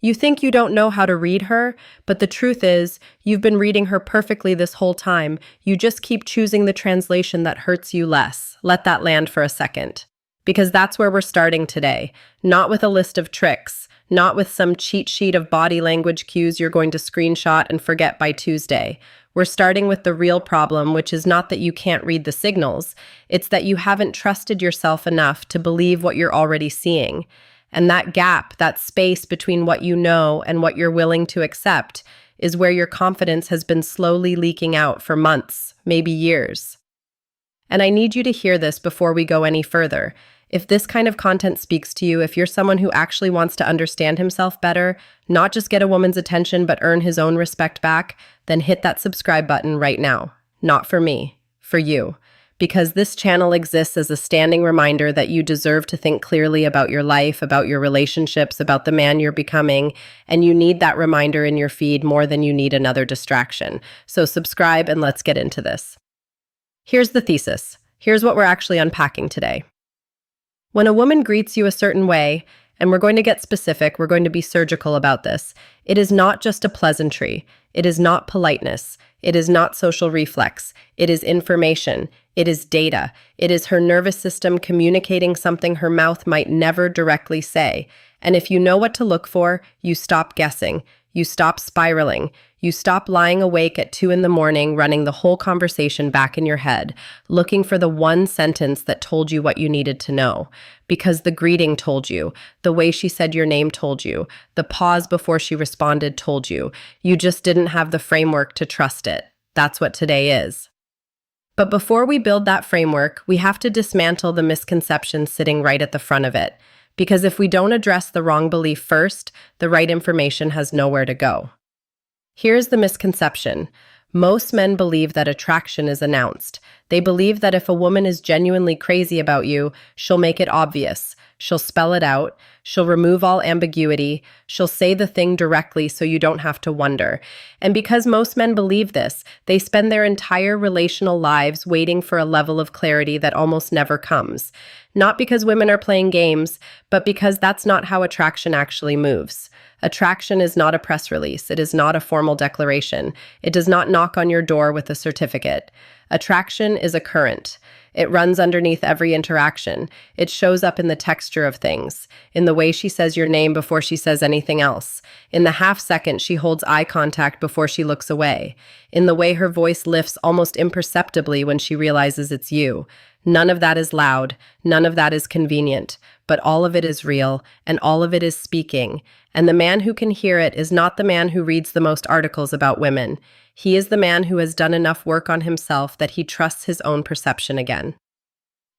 You think you don't know how to read her, but the truth is, you've been reading her perfectly this whole time. You just keep choosing the translation that hurts you less. Let that land for a second. Because that's where we're starting today. Not with a list of tricks, not with some cheat sheet of body language cues you're going to screenshot and forget by Tuesday. We're starting with the real problem, which is not that you can't read the signals. It's that you haven't trusted yourself enough to believe what you're already seeing. And that gap, that space between what you know and what you're willing to accept, is where your confidence has been slowly leaking out for months, maybe years. And I need you to hear this before we go any further. If this kind of content speaks to you, if you're someone who actually wants to understand himself better, not just get a woman's attention but earn his own respect back, then hit that subscribe button right now. Not for me, for you. Because this channel exists as a standing reminder that you deserve to think clearly about your life, about your relationships, about the man you're becoming, and you need that reminder in your feed more than you need another distraction. So subscribe and let's get into this. Here's the thesis. Here's what we're actually unpacking today. When a woman greets you a certain way, and we're going to get specific, we're going to be surgical about this, it is not just a pleasantry. It is not politeness. It is not social reflex. It is information. It is data. It is her nervous system communicating something her mouth might never directly say. And if you know what to look for, you stop guessing. You stop spiraling. You stop lying awake at 2 a.m, running the whole conversation back in your head, looking for the one sentence that told you what you needed to know. Because the greeting told you, the way she said your name told you, the pause before she responded told you. You just didn't have the framework to trust it. That's what today is. But before we build that framework, we have to dismantle the misconception sitting right at the front of it. Because if we don't address the wrong belief first, the right information has nowhere to go. Here's the misconception. Most men believe that attraction is announced. They believe that if a woman is genuinely crazy about you, she'll make it obvious. She'll spell it out. She'll remove all ambiguity. She'll say the thing directly so you don't have to wonder. And because most men believe this, they spend their entire relational lives waiting for a level of clarity that almost never comes. Not because women are playing games, but because that's not how attraction actually moves. Attraction is not a press release. It is not a formal declaration. It does not knock on your door with a certificate. Attraction is a current. It runs underneath every interaction. It shows up in the texture of things, in the way she says your name before she says anything else, in the half second she holds eye contact before she looks away, in the way her voice lifts almost imperceptibly when she realizes it's you. None of that is loud, none of that is convenient, but all of it is real, and all of it is speaking. And the man who can hear it is not the man who reads the most articles about women. He is the man who has done enough work on himself that he trusts his own perception again.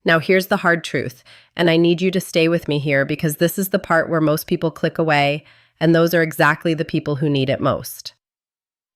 Now here's the hard truth, and I need you to stay with me here because this is the part where most people click away, and those are exactly the people who need it most.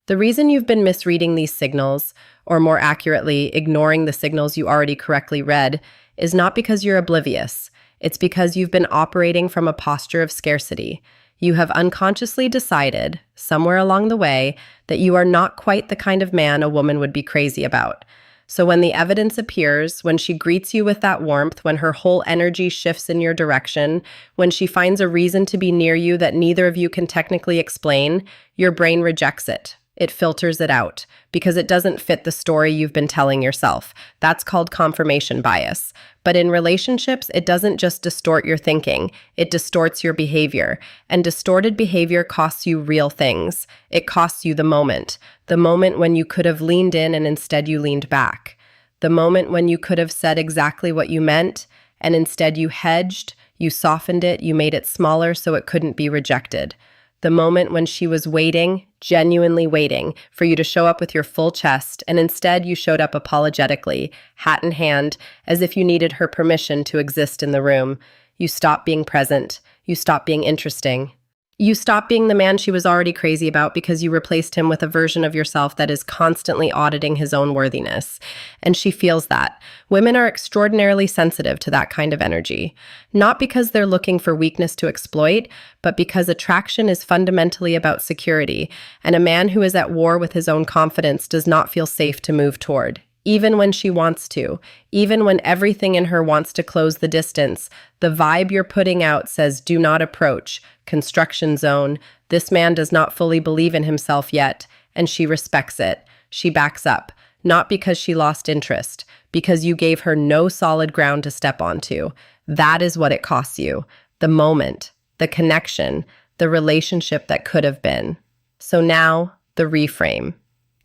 The reason you've been misreading these signals, or more accurately, ignoring the signals you already correctly read, is not because you're oblivious. It's because you've been operating from a posture of scarcity. You have unconsciously decided, somewhere along the way, that you are not quite the kind of man a woman would be crazy about. So when the evidence appears, when she greets you with that warmth, when her whole energy shifts in your direction, when she finds a reason to be near you that neither of you can technically explain, your brain rejects it. It filters it out because it doesn't fit the story you've been telling yourself. That's called confirmation bias. But in relationships, it doesn't just distort your thinking, it distorts your behavior. And distorted behavior costs you real things. It costs you the moment when you could have leaned in and instead you leaned back. The moment when you could have said exactly what you meant, and instead you hedged, you softened it, you made it smaller so it couldn't be rejected. The moment when she was waiting, genuinely waiting, for you to show up with your full chest, and instead you showed up apologetically, hat in hand, as if you needed her permission to exist in the room. You stopped being present. You stopped being interesting. You stopped being the man she was already crazy about because you replaced him with a version of yourself that is constantly auditing his own worthiness. And she feels that. Women are extraordinarily sensitive to that kind of energy. Not because they're looking for weakness to exploit, but because attraction is fundamentally about security, and a man who is at war with his own confidence does not feel safe to move toward, even when she wants to, even when everything in her wants to close the distance. The vibe you're putting out says, do not approach, construction zone. This man does not fully believe in himself yet, and she respects it. She backs up, not because she lost interest, because you gave her no solid ground to step onto. That is what it costs you. The moment, the connection, the relationship that could have been. So now, the reframe.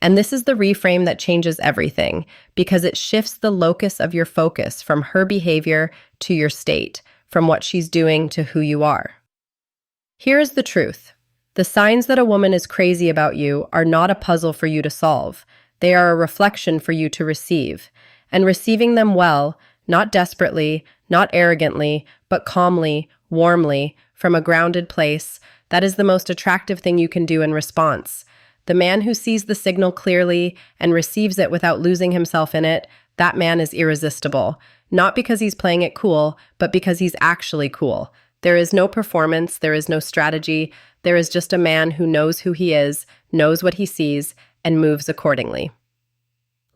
And this is the reframe that changes everything, because it shifts the locus of your focus from her behavior to your state, from what she's doing to who you are. Here is the truth. The signs that a woman is crazy about you are not a puzzle for you to solve. They are a reflection for you to receive. And receiving them well, not desperately, not arrogantly, but calmly, warmly, from a grounded place, that is the most attractive thing you can do in response. The man who sees the signal clearly and receives it without losing himself in it, that man is irresistible. Not because he's playing it cool, but because he's actually cool. There is no performance, there is no strategy, there is just a man who knows who he is, knows what he sees, and moves accordingly.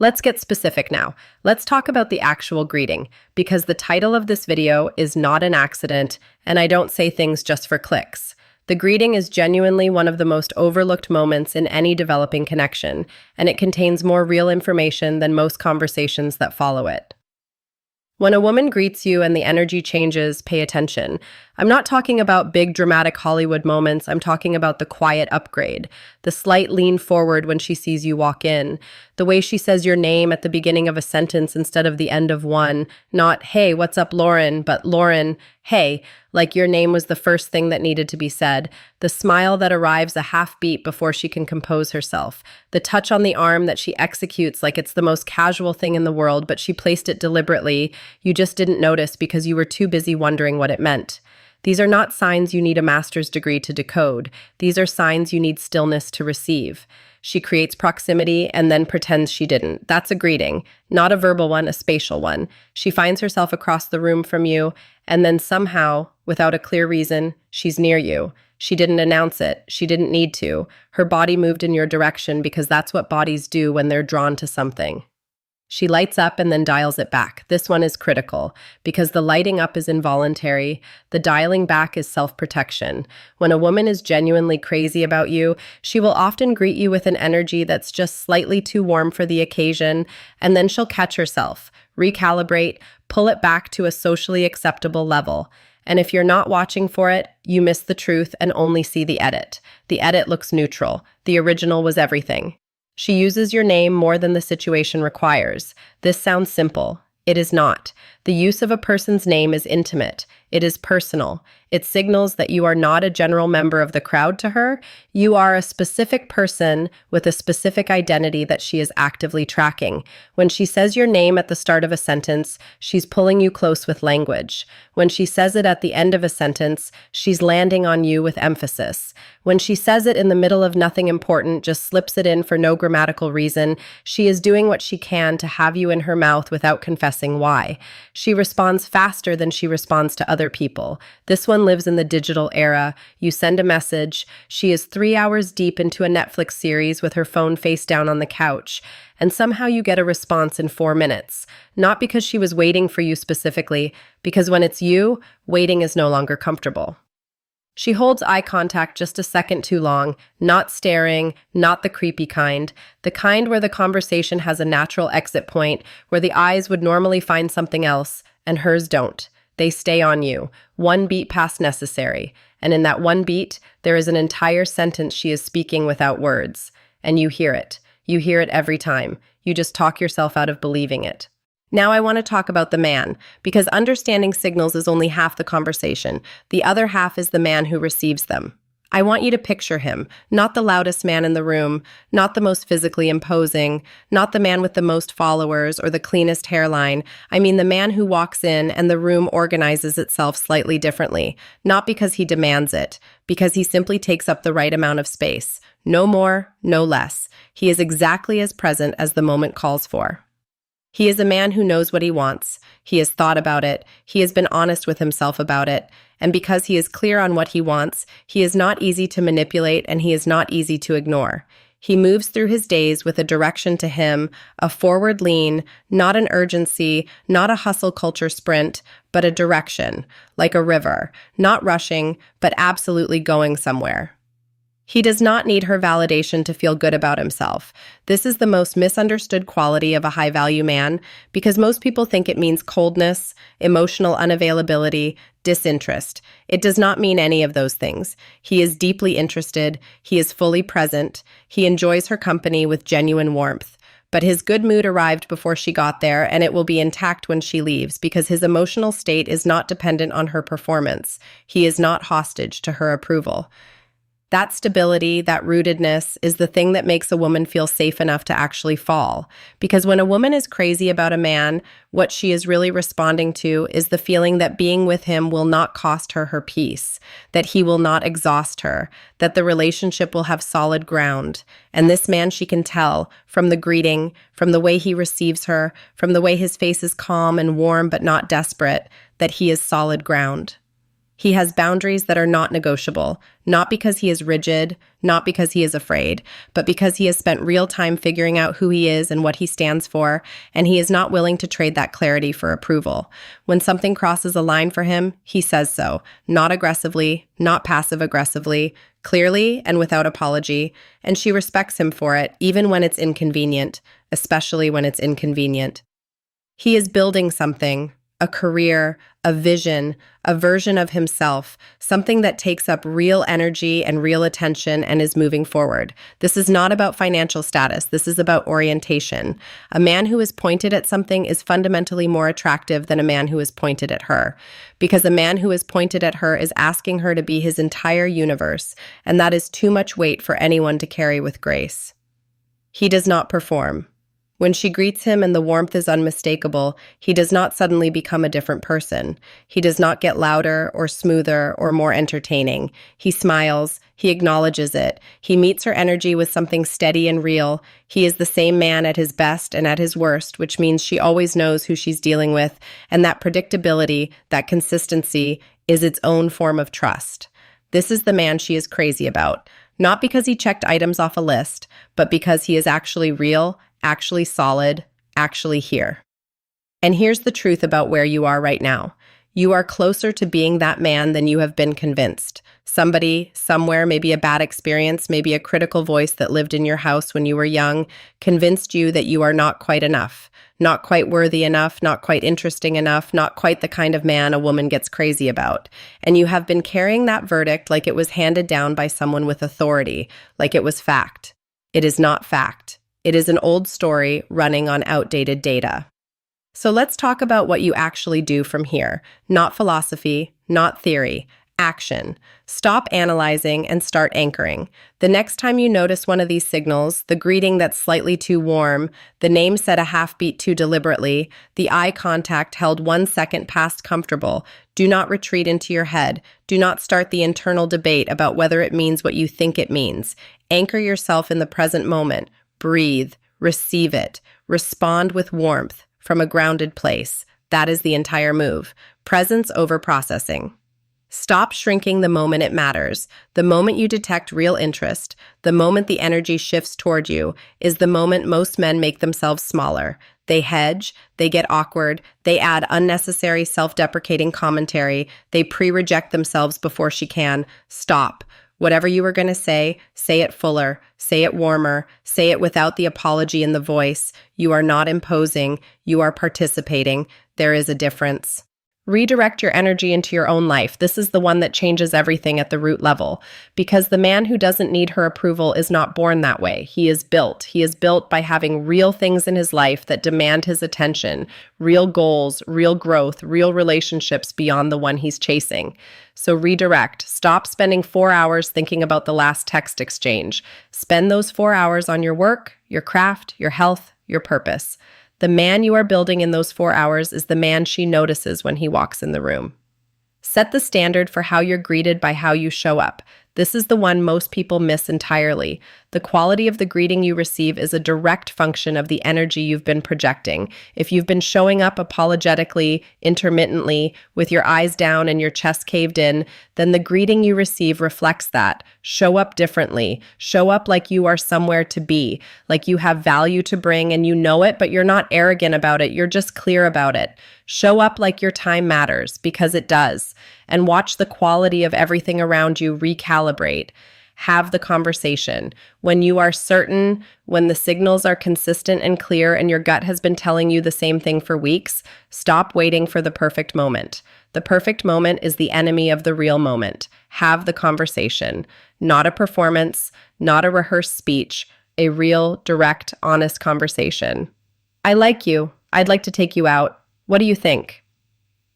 Let's get specific now. Let's talk about the actual greeting, because the title of this video is not an accident, and I don't say things just for clicks. The greeting is genuinely one of the most overlooked moments in any developing connection, and it contains more real information than most conversations that follow it. When a woman greets you and the energy changes, pay attention. I'm not talking about big dramatic Hollywood moments, I'm talking about the quiet upgrade, the slight lean forward when she sees you walk in, the way she says your name at the beginning of a sentence instead of the end of one, not, hey, what's up, Lauren, but Lauren, hey, like your name was the first thing that needed to be said, the smile that arrives a half beat before she can compose herself, the touch on the arm that she executes like it's the most casual thing in the world, but she placed it deliberately, you just didn't notice because you were too busy wondering what it meant. These are not signs you need a master's degree to decode. These are signs you need stillness to receive. She creates proximity and then pretends she didn't. That's a greeting, not a verbal one, a spatial one. She finds herself across the room from you, and then somehow, without a clear reason, she's near you. She didn't announce it. She didn't need to. Her body moved in your direction because that's what bodies do when they're drawn to something. She lights up and then dials it back. This one is critical because the lighting up is involuntary. The dialing back is self-protection. When a woman is genuinely crazy about you, she will often greet you with an energy that's just slightly too warm for the occasion, and then she'll catch herself, recalibrate, pull it back to a socially acceptable level. And if you're not watching for it, you miss the truth and only see the edit. The edit looks neutral. The original was everything. She uses your name more than the situation requires. This sounds simple. It is not. The use of a person's name is intimate. It is personal. It signals that you are not a general member of the crowd to her. You are a specific person with a specific identity that she is actively tracking. When she says your name at the start of a sentence, she's pulling you close with language. When she says it at the end of a sentence, she's landing on you with emphasis. When she says it in the middle of nothing important, just slips it in for no grammatical reason, she is doing what she can to have you in her mouth without confessing why. She responds faster than she responds to other people. This one lives in the digital era. You send a message. She is 3 hours deep into a Netflix series with her phone face down on the couch. And somehow you get a response in 4 minutes. Not because she was waiting for you specifically, because when it's you, waiting is no longer comfortable. She holds eye contact just a second too long, not staring, not the creepy kind, the kind where the conversation has a natural exit point, where the eyes would normally find something else, and hers don't. They stay on you, 1 beat past necessary, and in that 1 beat, there is an entire sentence she is speaking without words, and you hear it. You hear it every time. You just talk yourself out of believing it. Now I want to talk about the man, because understanding signals is only half the conversation. The other half is the man who receives them. I want you to picture him, not the loudest man in the room, not the most physically imposing, not the man with the most followers or the cleanest hairline. I mean the man who walks in and the room organizes itself slightly differently, not because he demands it, because he simply takes up the right amount of space. No more, no less. He is exactly as present as the moment calls for. He is a man who knows what he wants. He has thought about it. He has been honest with himself about it. And because he is clear on what he wants, he is not easy to manipulate and he is not easy to ignore. He moves through his days with a direction to him, a forward lean, not an urgency, not a hustle culture sprint, but a direction, like a river, not rushing, but absolutely going somewhere. He does not need her validation to feel good about himself. This is the most misunderstood quality of a high-value man because most people think it means coldness, emotional unavailability, disinterest. It does not mean any of those things. He is deeply interested. He is fully present. He enjoys her company with genuine warmth. But his good mood arrived before she got there, and it will be intact when she leaves because his emotional state is not dependent on her performance. He is not hostage to her approval. That stability, that rootedness, is the thing that makes a woman feel safe enough to actually fall. Because when a woman is crazy about a man, what she is really responding to is the feeling that being with him will not cost her her peace, that he will not exhaust her, that the relationship will have solid ground. And this man, she can tell from the greeting, from the way he receives her, from the way his face is calm and warm but not desperate, that he is solid ground. He has boundaries that are not negotiable, not because he is rigid, not because he is afraid, but because he has spent real time figuring out who he is and what he stands for, and he is not willing to trade that clarity for approval. When something crosses a line for him, he says so, not aggressively, not passive-aggressively, clearly and without apology, and she respects him for it, even when it's inconvenient, especially when it's inconvenient. He is building something. A career, a vision, a version of himself, something that takes up real energy and real attention and is moving forward. This is not about financial status. This is about orientation. A man who is pointed at something is fundamentally more attractive than a man who is pointed at her, because a man who is pointed at her is asking her to be his entire universe, and that is too much weight for anyone to carry with grace. He does not perform. When she greets him and the warmth is unmistakable, he does not suddenly become a different person. He does not get louder or smoother or more entertaining. He smiles. He acknowledges it. He meets her energy with something steady and real. He is the same man at his best and at his worst, which means she always knows who she's dealing with, and that predictability, that consistency, is its own form of trust. This is the man she is crazy about, not because he checked items off a list, but because he is actually real, actually solid, actually here. And here's the truth about where you are right now. You are closer to being that man than you have been convinced. Somebody, somewhere, maybe a bad experience, maybe a critical voice that lived in your house when you were young, convinced you that you are not quite enough, not quite worthy enough, not quite interesting enough, not quite the kind of man a woman gets crazy about. And you have been carrying that verdict like it was handed down by someone with authority, like it was fact. It is not fact. It is an old story running on outdated data. So let's talk about what you actually do from here. Not philosophy, not theory, action. Stop analyzing and start anchoring. The next time you notice one of these signals, the greeting that's slightly too warm, the name said a half beat too deliberately, the eye contact held 1 second past comfortable, do not retreat into your head. Do not start the internal debate about whether it means what you think it means. Anchor yourself in the present moment. Breathe, receive it, respond with warmth from a grounded place. That is the entire move. Presence over processing. Stop shrinking the moment it matters. The moment you detect real interest, the moment the energy shifts toward you, is the moment most men make themselves smaller. They hedge, they get awkward, they add unnecessary self-deprecating commentary, they pre-reject themselves before she can. Stop. Whatever you were going to say it fuller, say it warmer, say it without the apology in the voice. You are not imposing, you are participating. There is a difference. Redirect your energy into your own life. This is the one that changes everything at the root level. Because the man who doesn't need her approval is not born that way. He is built. He is built by having real things in his life that demand his attention, real goals, real growth, real relationships beyond the one he's chasing. So redirect. Stop spending 4 hours thinking about the last text exchange. Spend those 4 hours on your work, your craft, your health, your purpose. The man you are building in those 4 hours is the man she notices when he walks in the room. Set the standard for how you're greeted by how you show up. This is the one most people miss entirely. The quality of the greeting you receive is a direct function of the energy you've been projecting. If you've been showing up apologetically, intermittently, with your eyes down and your chest caved in, then the greeting you receive reflects that. Show up differently. Show up like you are somewhere to be, like you have value to bring and you know it, but you're not arrogant about it. You're just clear about it. Show up like your time matters, because it does. And watch the quality of everything around you recalibrate. Have the conversation. When you are certain, when the signals are consistent and clear and your gut has been telling you the same thing for weeks, stop waiting for the perfect moment. The perfect moment is the enemy of the real moment. Have the conversation. Not a performance, not a rehearsed speech, a real, direct, honest conversation. I like you. I'd like to take you out. What do you think?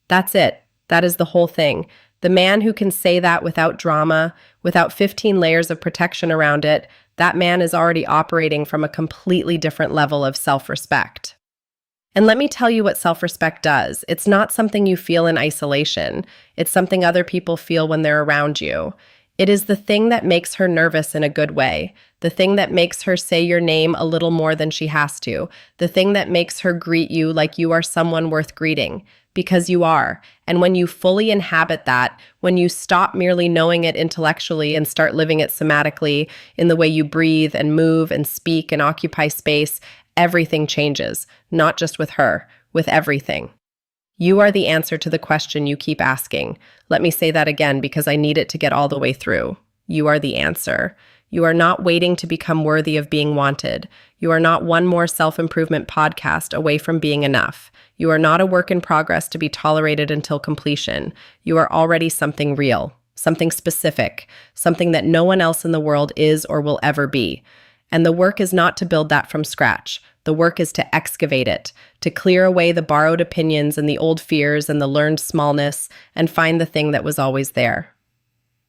That's it. That is the whole thing. The man who can say that without drama, without 15 layers of protection around it, that man is already operating from a completely different level of self-respect. And let me tell you what self-respect does. It's not something you feel in isolation. It's something other people feel when they're around you. It is the thing that makes her nervous in a good way. The thing that makes her say your name a little more than she has to. The thing that makes her greet you like you are someone worth greeting. Because you are. And when you fully inhabit that, when you stop merely knowing it intellectually and start living it somatically in the way you breathe and move and speak and occupy space, everything changes. Not just with her, with everything. You are the answer to the question you keep asking. Let me say that again because I need it to get all the way through. You are the answer. You are not waiting to become worthy of being wanted. You are not one more self-improvement podcast away from being enough. You are not a work in progress to be tolerated until completion. You are already something real, something specific, something that no one else in the world is or will ever be. And the work is not to build that from scratch. The work is to excavate it, to clear away the borrowed opinions and the old fears and the learned smallness and find the thing that was always there.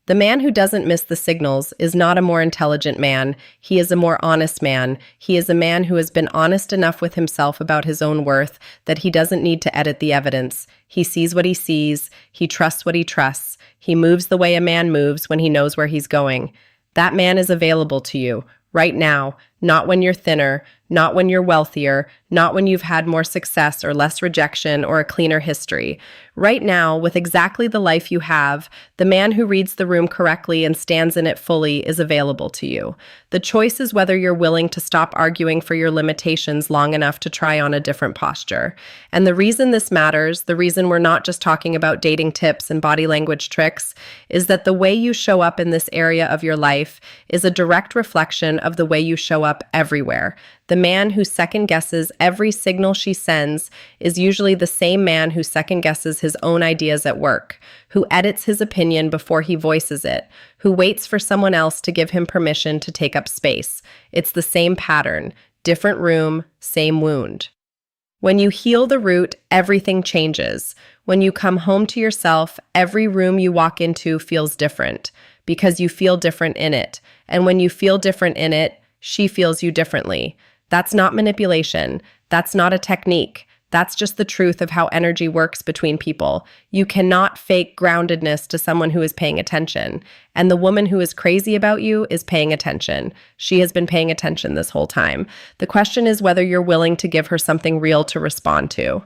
The man who doesn't miss the signals is not a more intelligent man. He is a more honest man. He is a man who has been honest enough with himself about his own worth that he doesn't need to edit the evidence. He sees what he sees. He trusts what he trusts. He moves the way a man moves when he knows where he's going. That man is available to you right now, not when you're thinner, not when you're wealthier, not when you've had more success or less rejection or a cleaner history. Right now, with exactly the life you have, the man who reads the room correctly and stands in it fully is available to you. The choice is whether you're willing to stop arguing for your limitations long enough to try on a different posture. And the reason this matters, the reason we're not just talking about dating tips and body language tricks, is that the way you show up in this area of your life is a direct reflection of the way you show up everywhere. The man who second-guesses every signal she sends is usually the same man who second-guesses his own ideas at work, who edits his opinion before he voices it, who waits for someone else to give him permission to take up space. It's the same pattern, different room, same wound. When you heal the root, everything changes. When you come home to yourself, every room you walk into feels different because you feel different in it. And when you feel different in it, she feels you differently. That's not manipulation. That's not a technique. That's just the truth of how energy works between people. You cannot fake groundedness to someone who is paying attention. And the woman who is crazy about you is paying attention. She has been paying attention this whole time. The question is whether you're willing to give her something real to respond to.